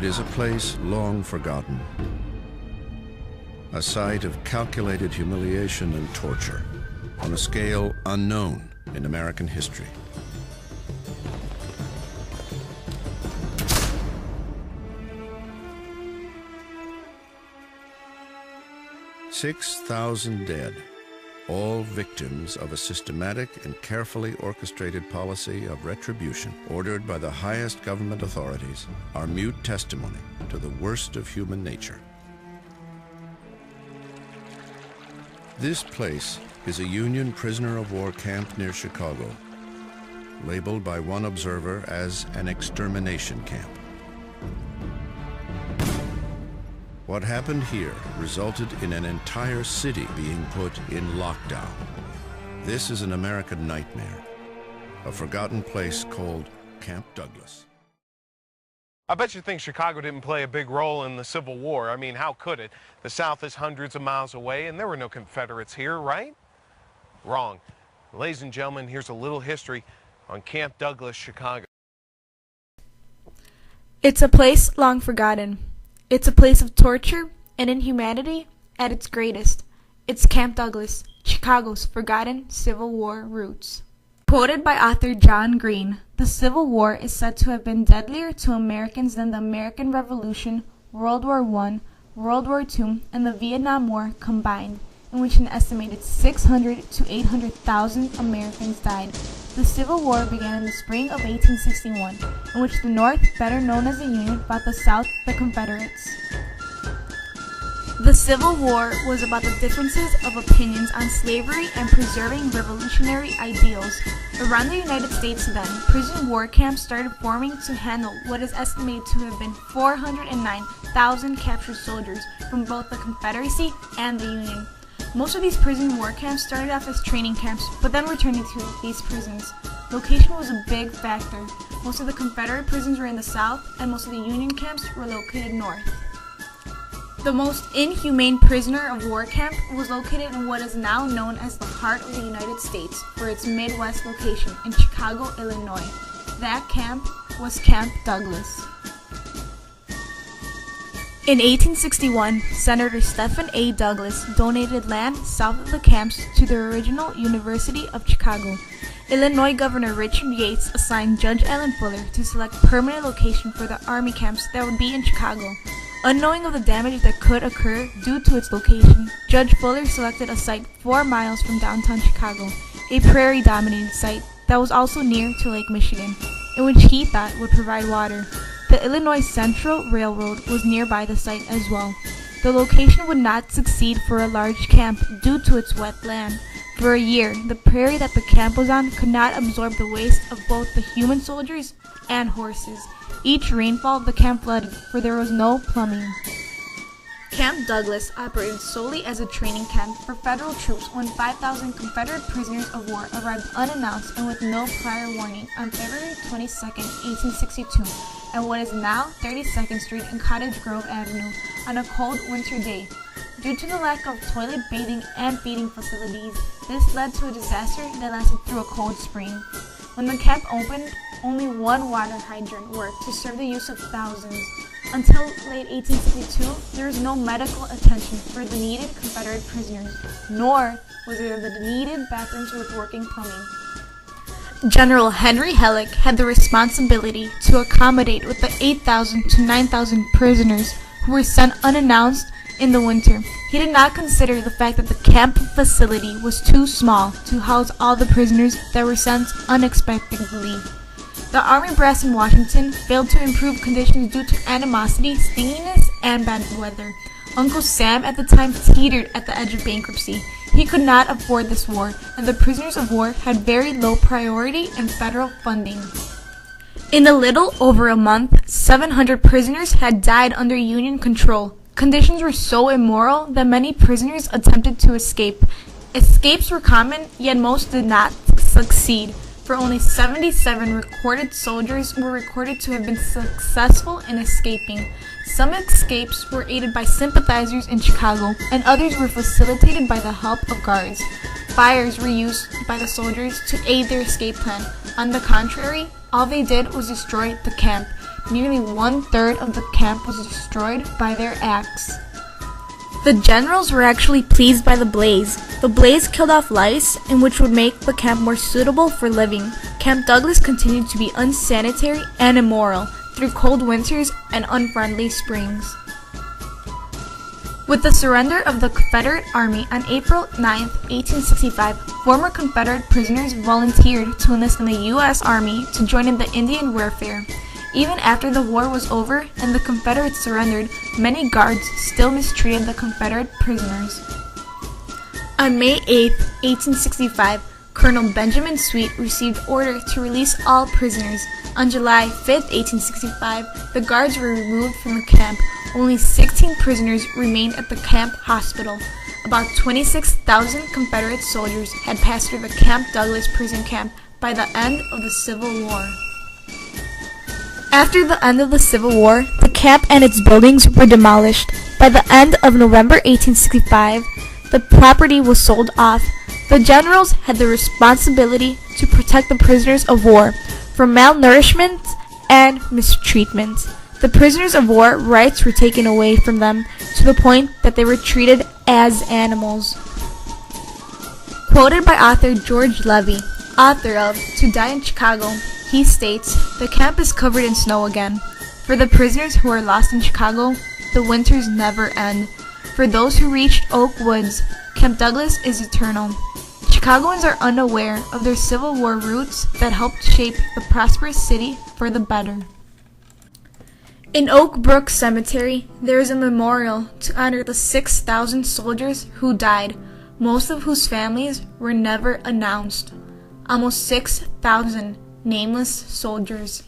It is a place long forgotten, a site of calculated humiliation and torture on a scale unknown in American history. "6,000 dead, all victims of a systematic and carefully orchestrated policy of retribution ordered by the highest government authorities, are mute testimony to the worst of human nature." This place is a Union prisoner of war camp near Chicago, labeled by one observer as an extermination camp. What happened here resulted in an entire city being put in lockdown. This is an American nightmare, a forgotten place called Camp Douglas. I bet you think Chicago didn't play a big role in the Civil War. I mean, how could it? The South is hundreds of miles away, and there were no Confederates here, right? Wrong. Ladies and gentlemen, here's a little history on Camp Douglas, Chicago. It's a place long forgotten. It's a place of torture and inhumanity at its greatest. It's Camp Douglas, Chicago's forgotten Civil War roots. Quoted by author John Green, the Civil War is said to have been deadlier to Americans than the American Revolution, World War I, World War II, and the Vietnam War combined, in which an estimated 600 to 800,000 Americans died. The Civil War began in the spring of 1861, in which the North, better known as the Union, fought the South, the Confederates. The Civil War was about the differences of opinions on slavery and preserving revolutionary ideals. Around the United States then, prison war camps started forming to handle what is estimated to have been 409,000 captured soldiers from both the Confederacy and the Union. Most of these prison war camps started off as training camps, but then were turned into these prisons. Location was a big factor. Most of the Confederate prisons were in the South, and most of the Union camps were located north. The most inhumane prisoner of war camp was located in what is now known as the heart of the United States, for its Midwest location in Chicago, Illinois. That camp was Camp Douglas. In 1861, Senator Stephen A. Douglas donated land south of the camps to the original University of Chicago. Illinois Governor Richard Yates assigned Judge Allen Fuller to select permanent location for the army camps that would be in Chicago. Unknowing of the damage that could occur due to its location, Judge Fuller selected a site 4 miles from downtown Chicago, a prairie-dominated site that was also near to Lake Michigan, in which he thought would provide water. The Illinois Central Railroad was nearby the site as well. The location would not succeed for a large camp due to its wet land. For a year, the prairie that the camp was on could not absorb the waste of both the human soldiers and horses. Each rainfall, the camp flooded, for there was no plumbing. Camp Douglas operated solely as a training camp for federal troops when 5,000 Confederate prisoners of war arrived unannounced and with no prior warning on February 22, 1862, at what is now 32nd Street and Cottage Grove Avenue on a cold winter day. Due to the lack of toilet, bathing, and feeding facilities, this led to a disaster that lasted through a cold spring. When the camp opened, only one water hydrant worked to serve the use of thousands. Until late 1862, there was no medical attention for the needed Confederate prisoners, nor was there the needed bathrooms with working plumbing. General Henry Halleck had the responsibility to accommodate with the 8,000 to 9,000 prisoners who were sent unannounced in the winter. He did not consider the fact that the camp facility was too small to house all the prisoners that were sent unexpectedly. The army brass in Washington failed to improve conditions due to animosity, stinginess, and bad weather. Uncle Sam at the time teetered at the edge of bankruptcy. He could not afford this war, and the prisoners of war had very low priority in federal funding. In a little over a month, 700 prisoners had died under Union control. Conditions were so immoral that many prisoners attempted to escape. Escapes were common, yet most did not succeed. For only 77 recorded soldiers were recorded to have been successful in escaping. Some escapes were aided by sympathizers in Chicago, and others were facilitated by the help of guards. Fires were used by the soldiers to aid their escape plan. On the contrary, all they did was destroy the camp. nearly 1/3 of the camp was destroyed by their acts. The generals were actually pleased by the blaze. The blaze killed off lice, and which would make the camp more suitable for living. Camp Douglas continued to be unsanitary and immoral through cold winters and unfriendly springs. With the surrender of the Confederate Army on April 9, 1865, former Confederate prisoners volunteered to enlist in the U.S. Army to join in the Indian warfare. Even after the war was over and the Confederates surrendered, many guards still mistreated the Confederate prisoners. On May 8, 1865, Colonel Benjamin Sweet received order to release all prisoners. On July 5, 1865, the guards were removed from the camp. Only 16 prisoners remained at the camp hospital. About 26,000 Confederate soldiers had passed through the Camp Douglas prison camp by the end of the Civil War. After the end of the Civil War, the camp and its buildings were demolished. By the end of November 1865, the property was sold off. The generals had the responsibility to protect the prisoners of war from malnourishment and mistreatment. The prisoners of war rights were taken away from them to the point that they were treated as animals. Quoted by author George Levy, author of To Die in Chicago, he states, "The camp is covered in snow again. For the prisoners who are lost in Chicago, the winters never end. For those who reached Oak Woods, Camp Douglas is eternal." Chicagoans are unaware of their Civil War roots that helped shape the prosperous city for the better. In Oak Brook Cemetery, there is a memorial to honor the 6,000 soldiers who died, most of whose families were never announced. Almost 6,000 nameless soldiers.